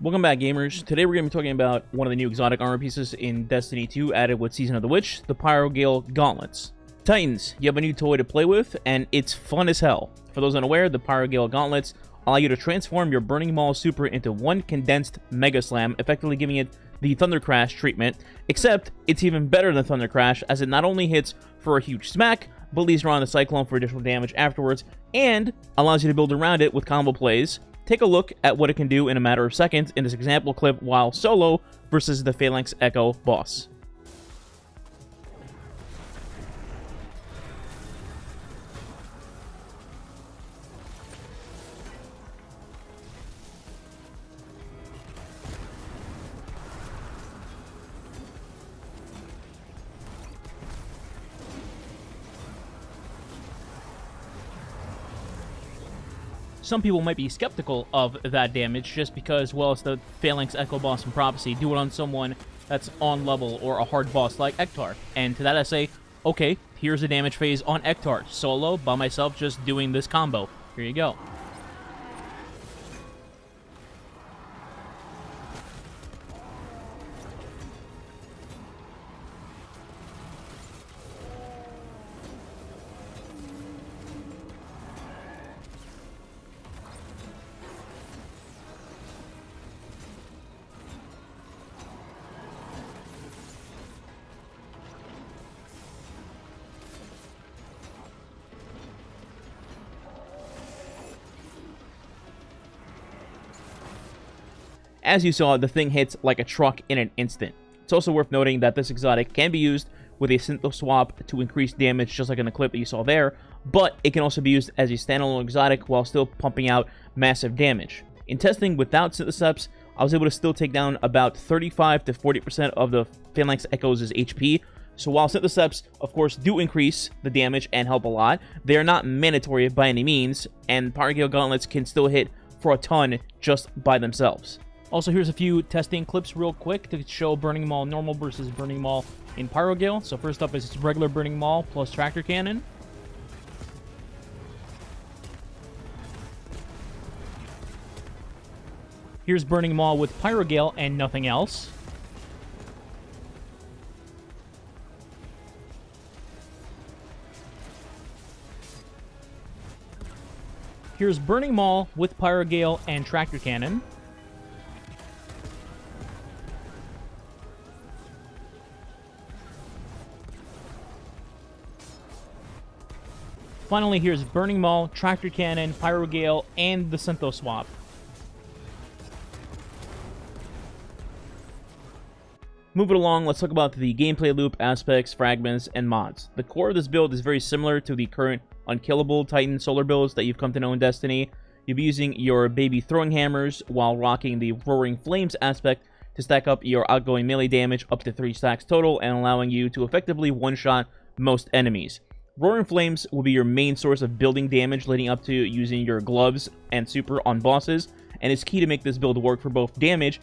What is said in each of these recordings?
Welcome back, gamers. Today we're going to be talking about one of the new exotic armor pieces in Destiny 2 added with Season of the Witch, the Pyrogale Gauntlets. Titans, you have a new toy to play with, and it's fun as hell. For those unaware, the Pyrogale Gauntlets allow you to transform your Burning Maul super into one condensed Mega Slam, effectively giving it the Thunder Crash treatment, except it's even better than Thunder Crash, as it not only hits for a huge smack, but leaves around the Cyclone for additional damage afterwards, and allows you to build around it with combo plays. Take a look at what it can do in a matter of seconds in this example clip while solo versus the Phalanx Echo boss. Some people might be skeptical of that damage just because, well, it's the Phalanx Echo boss from Prophecy. Do it on someone that's on level or a hard boss like Ektar. And to that I say, okay, here's the damage phase on Ektar. Solo, by myself, just doing this combo. Here you go. As you saw, the thing hits like a truck in an instant. It's also worth noting that this exotic can be used with a Syntho swap to increase damage, just like in the clip that you saw there, but it can also be used as a standalone exotic while still pumping out massive damage. In testing without Synthoceps, I was able to still take down about 35 to 40% of the Phalanx Echo's HP, so while Synthoceps, of course, do increase the damage and help a lot, they are not mandatory by any means, and Pyrogale Gauntlets can still hit for a ton just by themselves. Also, here's a few testing clips real quick to show Burning Maul normal versus Burning Maul in Pyrogale. So first up is regular Burning Maul plus Tractor Cannon. Here's Burning Maul with Pyrogale and nothing else. Here's Burning Maul with Pyrogale and Tractor Cannon. Finally, here's Burning Maul, Tractor Cannon, Pyrogale, and the Syntho swap. Moving along, let's talk about the gameplay loop, aspects, fragments, and mods. The core of this build is very similar to the current Unkillable Titan solar builds that you've come to know in Destiny. You'll be using your baby throwing hammers while rocking the Roaring Flames aspect to stack up your outgoing melee damage up to 3 stacks total and allowing you to effectively one-shot most enemies. Roaring Flames will be your main source of building damage leading up to using your gloves and super on bosses, and it's key to make this build work for both damage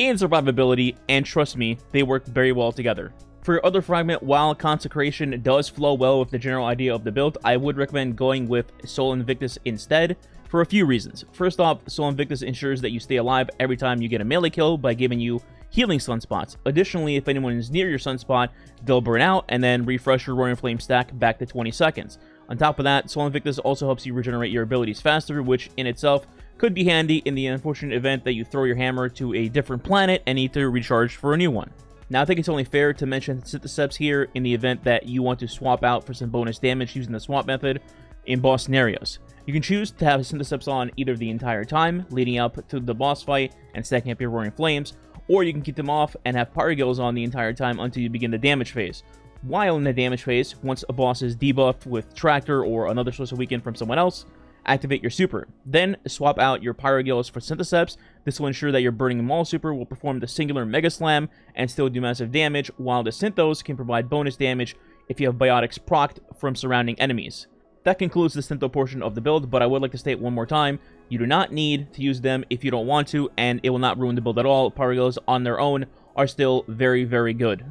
and survivability, and trust me, they work very well together. For your other fragment, while Consecration does flow well with the general idea of the build, I would recommend going with Soul Invictus instead, for a few reasons. First off, Soul Invictus ensures that you stay alive every time you get a melee kill by giving you healing sunspots. Additionally, if anyone is near your sunspot, they'll burn out and then refresh your Roaring Flame stack back to 20 seconds. On top of that, Soul Invictus also helps you regenerate your abilities faster, which in itself could be handy in the unfortunate event that you throw your hammer to a different planet and need to recharge for a new one. Now, I think it's only fair to mention Synthoceps here in the event that you want to swap out for some bonus damage using the swap method in boss scenarios. You can choose to have Synthoceps on either the entire time, leading up to the boss fight and stacking up your Roaring Flames, or you can keep them off and have Pyrogales on the entire time until you begin the damage phase. While in the damage phase, once a boss is debuffed with Tractor or another source of weaken from someone else, activate your super. Then swap out your Pyrogales for Synthoceps. This will ensure that your Burning Maul super will perform the singular Mega Slam and still do massive damage, while the Synthos can provide bonus damage if you have Biotics procced from surrounding enemies. That concludes the Syntho portion of the build, but I would like to state one more time, you do not need to use them if you don't want to, and it will not ruin the build at all. Pyrogales on their own are still very, very good.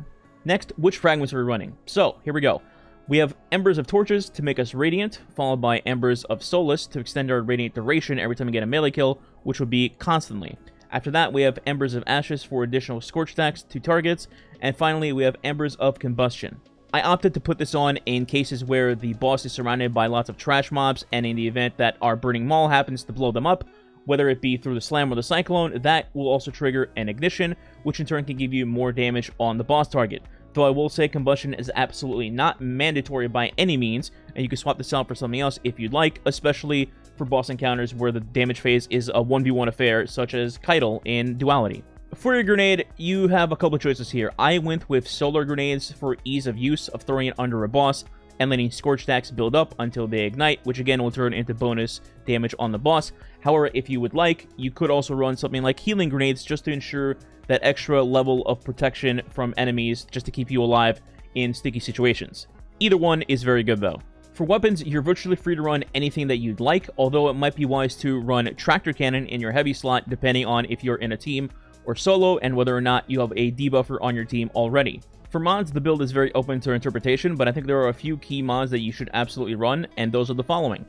Next, which fragments are we running? So, here we go. We have Embers of Torches to make us Radiant, followed by Embers of Solace to extend our Radiant duration every time we get a melee kill, which would be constantly. After that, we have Embers of Ashes for additional scorch stacks to targets. And finally, we have Embers of Combustion. I opted to put this on in cases where the boss is surrounded by lots of trash mobs, and in the event that our Burning Maul happens to blow them up, whether it be through the Slam or the Cyclone, that will also trigger an Ignition, which in turn can give you more damage on the boss target. Though I will say Combustion is absolutely not mandatory by any means, and you can swap this out for something else if you'd like, especially for boss encounters where the damage phase is a 1v1 affair, such as Keitel in Duality. For your grenade, you have a couple choices here. I went with solar grenades for ease of use of throwing it under a boss and letting scorch stacks build up until they ignite, which again will turn into bonus damage on the boss. However, if you would like, you could also run something like healing grenades just to ensure that extra level of protection from enemies just to keep you alive in sticky situations. Either one is very good though. For weapons, you're virtually free to run anything that you'd like, although it might be wise to run Tractor Cannon in your heavy slot depending on if you're in a team or solo, and whether or not you have a debuffer on your team already. For mods, the build is very open to interpretation, but I think there are a few key mods that you should absolutely run, and those are the following.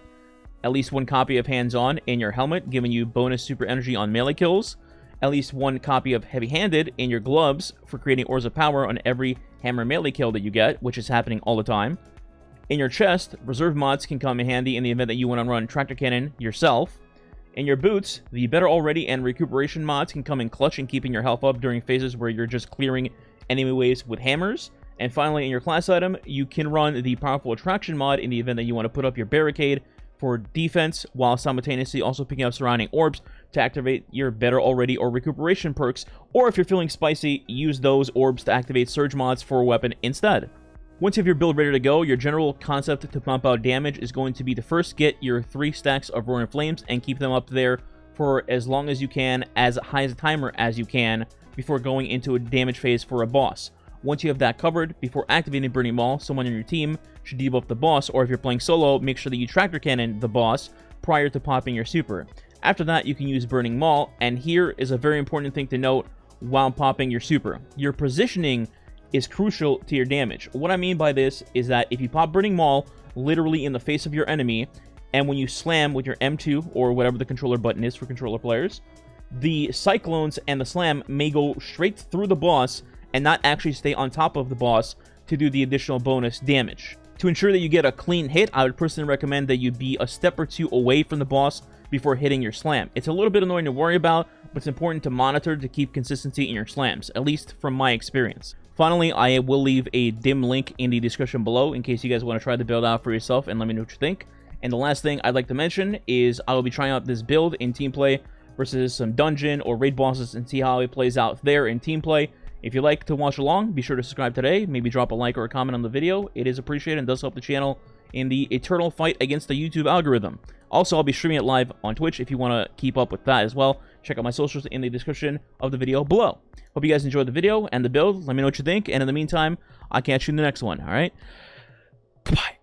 At least one copy of Hands On in your helmet, giving you bonus super energy on melee kills. At least one copy of Heavy Handed in your gloves for creating Ores of Power on every hammer melee kill that you get, which is happening all the time. In your chest, reserve mods can come in handy in the event that you want to run Tractor Cannon yourself. In your boots, the Better Already and Recuperation mods can come in clutch in keeping your health up during phases where you're just clearing enemy waves with hammers. And finally, in your class item, you can run the Powerful Attraction mod in the event that you want to put up your barricade for defense, while simultaneously also picking up surrounding orbs to activate your Better Already or Recuperation perks, or if you're feeling spicy, use those orbs to activate Surge mods for a weapon instead. Once you have your build ready to go, your general concept to pump out damage is going to be to first get your 3 stacks of Roaring Flames and keep them up there for as long as you can, as high as a timer as you can, before going into a damage phase for a boss. Once you have that covered, before activating Burning Maul, someone on your team should debuff the boss, or if you're playing solo, make sure that you Tractor Cannon the boss prior to popping your super. After that, you can use Burning Maul, and here is a very important thing to note while popping your super. Your positioning is crucial to your damage. What I mean by this is that if you pop Burning Maul literally in the face of your enemy, and when you slam with your M2 or whatever the controller button is for controller players, the Cyclones and the slam may go straight through the boss and not actually stay on top of the boss to do the additional bonus damage. To ensure that you get a clean hit, I would personally recommend that you be a step or two away from the boss before hitting your slam. It's a little bit annoying to worry about, but it's important to monitor to keep consistency in your slams, at least from my experience. Finally, I will leave a dim link in the description below in case you guys want to try the build out for yourself and let me know what you think. And the last thing I'd like to mention is I will be trying out this build in team play versus some dungeon or raid bosses and see how it plays out there in team play. If you'd like to watch along, be sure to subscribe today, maybe drop a like or a comment on the video. It is appreciated and does help the channel in the eternal fight against the YouTube algorithm. Also, I'll be streaming it live on Twitch if you want to keep up with that as well. Check out my socials in the description of the video below. Hope you guys enjoyed the video and the build. Let me know what you think, and in the meantime, I'll catch you in the next one, alright? Goodbye.